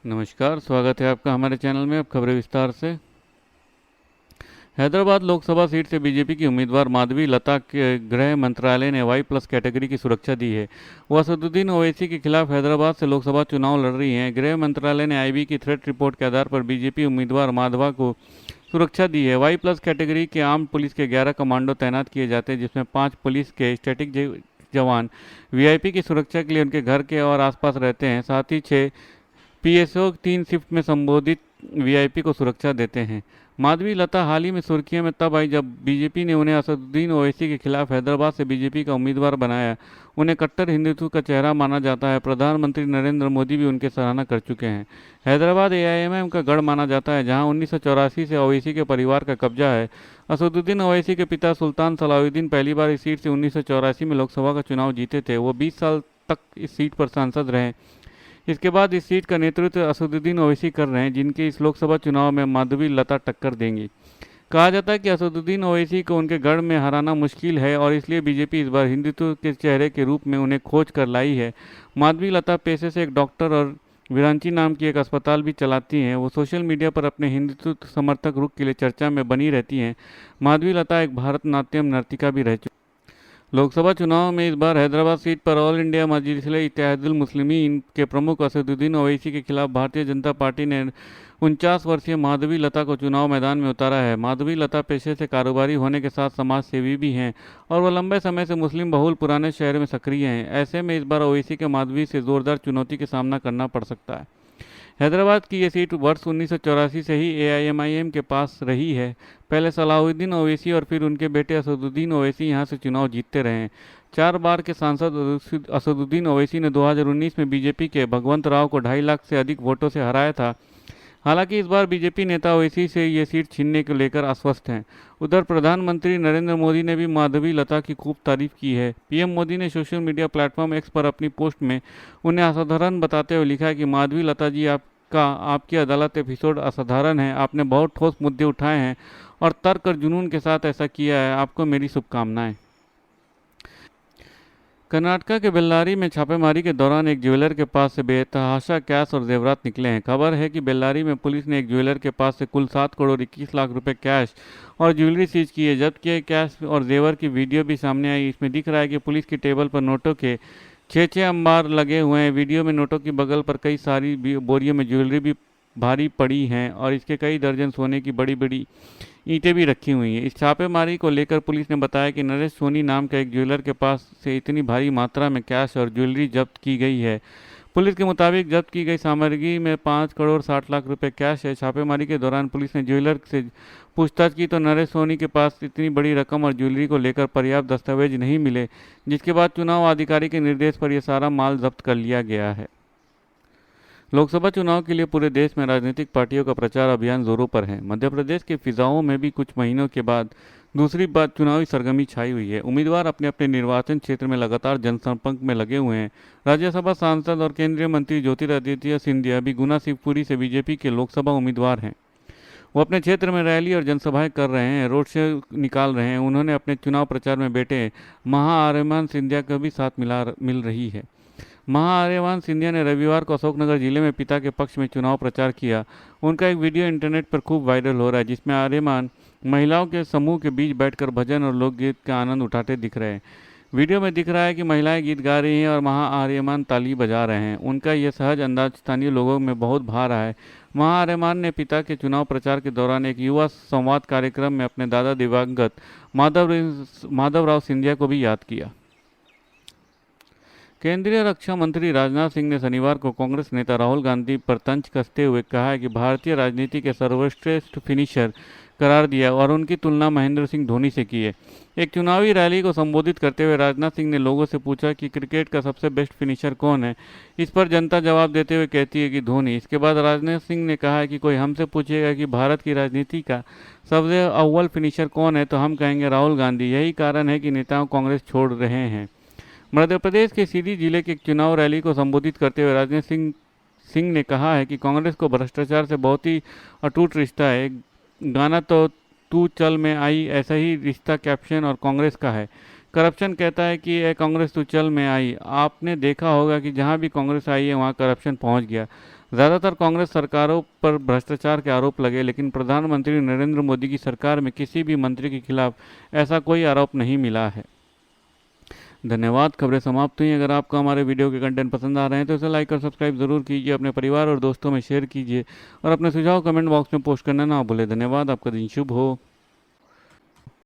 नमस्कार, स्वागत है आपका हमारे चैनल में। अब खबरें विस्तार से। हैदराबाद लोकसभा सीट से बीजेपी की उम्मीदवार माधवी लता के गृह मंत्रालय ने वाई+ कैटेगरी की सुरक्षा दी है। वह असदुद्दीन ओवैसी के खिलाफ हैदराबाद से लोकसभा चुनाव लड़ रही हैं। गृह मंत्रालय ने आईबी की थ्रेट रिपोर्ट के आधार पर बीजेपी उम्मीदवार माधवा को सुरक्षा दी है। वाई+ कैटेगरी के आर्म्ड पुलिस के 11 कमांडो तैनात किए जाते हैं, जिसमें 5 पुलिस के स्टैटिक जवान वीआईपी की सुरक्षा के लिए उनके घर के और आसपास रहते हैं। साथ ही 6 पीएसओ 3 शिफ्ट में संबोधित वीआईपी को सुरक्षा देते हैं। माधवी लता हाल ही में सुर्खियों में तब आई जब बीजेपी ने उन्हें असदुद्दीन ओवैसी के खिलाफ हैदराबाद से बीजेपी का उम्मीदवार बनाया। उन्हें कट्टर हिंदुत्व का चेहरा माना जाता है। प्रधानमंत्री नरेंद्र मोदी भी उनकी सराहना कर चुके हैं। हैदराबाद एआईएमआईएम का गढ़ माना जाता है, जहां 1984 से ओवैसी के परिवार का कब्जा है। असदुद्दीन ओवैसी के पिता सुल्तान सलाउद्दीन पहली बार इस सीट से 1984 में लोकसभा का चुनाव जीते थे। वो 20 साल तक इस सीट पर सांसद रहे। इसके बाद इस सीट का नेतृत्व असदुद्दीन ओवैसी कर रहे हैं, जिनके इस लोकसभा चुनाव में माधवी लता टक्कर देंगी। कहा जाता है कि असदुद्दीन ओवैसी को उनके गढ़ में हराना मुश्किल है और इसलिए बीजेपी इस बार हिंदुत्व के चेहरे के रूप में उन्हें खोज कर लाई है। माधवी लता पेशे से एक डॉक्टर और विरांची नाम की एक अस्पताल भी चलाती हैं। वो सोशल मीडिया पर अपने हिंदुत्व समर्थक रुख के लिए चर्चा में बनी रहती हैं। माधवी लता एक भारतनाट्यम नर्तिका भी रह चुकी। लोकसभा चुनाव में इस बार हैदराबाद सीट पर ऑल इंडिया मजलिस-ए-इत्तेहादुल मुस्लिमीन के प्रमुख असदुद्दीन ओवैसी के खिलाफ भारतीय जनता पार्टी ने 49 वर्षीय माधवी लता को चुनाव मैदान में उतारा है। माधवी लता पेशे से कारोबारी होने के साथ समाज सेवी भी हैं और वह लंबे समय से मुस्लिम बहुल पुराने शहर में सक्रिय हैं। ऐसे में इस बार ओवैसी के माधवी से जोरदार चुनौती का सामना करना पड़ सकता है। हैदराबाद की ये सीट वर्ष 1984 से ही एआईएमआईएम के पास रही है। पहले सलाहुद्दीन ओवैसी और फिर उनके बेटे असदुद्दीन ओवैसी यहां से चुनाव जीतते रहे हैं। 4 बार के सांसद असदुद्दीन ओवैसी ने 2019 में बीजेपी के भगवंत राव को 2.5 लाख से अधिक वोटों से हराया था। हालांकि इस बार बीजेपी नेता ओवैसी से ये सीट छीनने को लेकर आश्वस्त हैं। उधर प्रधानमंत्री नरेंद्र मोदी ने भी माधवी लता की खूब तारीफ की है। पीएम मोदी ने सोशल मीडिया प्लेटफॉर्म एक्स पर अपनी पोस्ट में उन्हें असाधारण बताते हुए लिखा है कि माधवी लता जी, आपकी अदालत एपिसोड असाधारण है। आपने बहुत ठोस मुद्दे उठाए हैं और तर्क और जुनून के साथ ऐसा किया है। आपको मेरी शुभकामनाएं। कर्नाटक के बेल्लारी में छापेमारी के दौरान एक ज्वेलर के पास से बेतहाशा कैश और जेवरात निकले हैं। खबर है कि बेल्लारी में पुलिस ने एक ज्वेलर के पास से कुल 7 करोड़ 21 लाख रुपए कैश और ज्वेलरी सीज की है। जब्त किए कैश और जेवर की वीडियो भी सामने आई। इसमें दिख रहा है कि पुलिस की टेबल पर नोटों के 6 अंबार लगे हुए हैं। वीडियो में नोटों की बगल पर कई सारी बोरियों में ज्वेलरी भी भारी पड़ी हैं और इसके कई दर्जन सोने की बड़ी बड़ी ईंटें भी रखी हुई हैं। इस छापेमारी को लेकर पुलिस ने बताया कि नरेश सोनी नाम के एक ज्वेलर के पास से इतनी भारी मात्रा में कैश और ज्वेलरी जब्त की गई है। पुलिस के मुताबिक जब्त की गई सामग्री में 5 करोड़ 60 लाख रुपए कैश है। छापेमारी के दौरान पुलिस ने ज्वेलर से पूछताछ की तो नरेश सोनी के पास इतनी बड़ी रकम और ज्वेलरी को लेकर पर्याप्त दस्तावेज नहीं मिले, जिसके बाद चुनाव अधिकारी के निर्देश पर यह सारा माल जब्त कर लिया गया है। लोकसभा चुनाव के लिए पूरे देश में राजनीतिक पार्टियों का प्रचार अभियान जोरों पर है। मध्य प्रदेश के फिजाओं में भी कुछ महीनों के बाद दूसरी बार चुनावी सरगर्मी छाई हुई है। उम्मीदवार अपने अपने निर्वाचन क्षेत्र में लगातार जनसंपर्क में लगे हुए हैं। राज्यसभा सांसद और केंद्रीय मंत्री ज्योतिरादित्य सिंधिया भी गुना शिवपुरी से बीजेपी के लोकसभा उम्मीदवार हैं। वो अपने क्षेत्र में रैली और जनसभाएं कर रहे हैं, रोड शो निकाल रहे हैं। उन्होंने अपने चुनाव प्रचार में बेटे महाआर्यमान सिंधिया का भी साथ मिल रही है। महाआर्यमान सिंधिया ने रविवार को अशोकनगर जिले में पिता के पक्ष में चुनाव प्रचार किया। उनका एक वीडियो इंटरनेट पर खूब वायरल हो रहा है, जिसमें आर्यमान महिलाओं के समूह के बीच बैठकर भजन और लोकगीत का आनंद उठाते दिख रहे हैं। वीडियो में दिख रहा है कि महिलाएं गीत गा रही हैं और महाआर्यमान ताली बजा रहे हैं। उनका यह सहज अंदाज स्थानीय लोगों में बहुत भा रहा है। महाआर्यमान ने पिता के चुनाव प्रचार के दौरान एक युवा संवाद कार्यक्रम में अपने दादा दिवंगत माधवराव सिंधिया को भी याद किया। केंद्रीय रक्षा मंत्री राजनाथ सिंह ने शनिवार को कांग्रेस नेता राहुल गांधी पर तंज कसते हुए कहा है कि भारतीय राजनीति के सर्वश्रेष्ठ फिनिशर करार दिया और उनकी तुलना महेंद्र सिंह धोनी से की है। एक चुनावी रैली को संबोधित करते हुए राजनाथ सिंह ने लोगों से पूछा कि क्रिकेट का सबसे बेस्ट फिनिशर कौन है। इस पर जनता जवाब देते हुए कहती है कि धोनी। इसके बाद राजनाथ सिंह ने कहा है कि कोई हमसे पूछेगा कि भारत की राजनीति का सबसे अव्वल फिनिशर कौन है तो हम कहेंगे राहुल गांधी। यही कारण है कि नेताओं कांग्रेस छोड़ रहे हैं। मध्य प्रदेश के सीधी जिले के एक चुनाव रैली को संबोधित करते हुए राजनाथ सिंह ने कहा है कि कांग्रेस को भ्रष्टाचार से बहुत ही अटूट रिश्ता है। गाना तो तू चल में आई, ऐसा ही रिश्ता कैप्शन और कांग्रेस का है। करप्शन कहता है कि ए कांग्रेस तू चल में आई। आपने देखा होगा कि जहां भी कांग्रेस आई है वहां करप्शन पहुंच गया। ज़्यादातर कांग्रेस सरकारों पर भ्रष्टाचार के आरोप लगे, लेकिन प्रधानमंत्री नरेंद्र मोदी की सरकार में किसी भी मंत्री के खिलाफ ऐसा कोई आरोप नहीं मिला है। धन्यवाद। खबरें समाप्त हुई। अगर आपको हमारे वीडियो के कंटेंट पसंद आ रहे हैं तो इसे लाइक और सब्सक्राइब जरूर कीजिए, अपने परिवार और दोस्तों में शेयर कीजिए और अपने सुझाव कमेंट बॉक्स में पोस्ट करना ना भूलें। धन्यवाद। आपका दिन शुभ हो।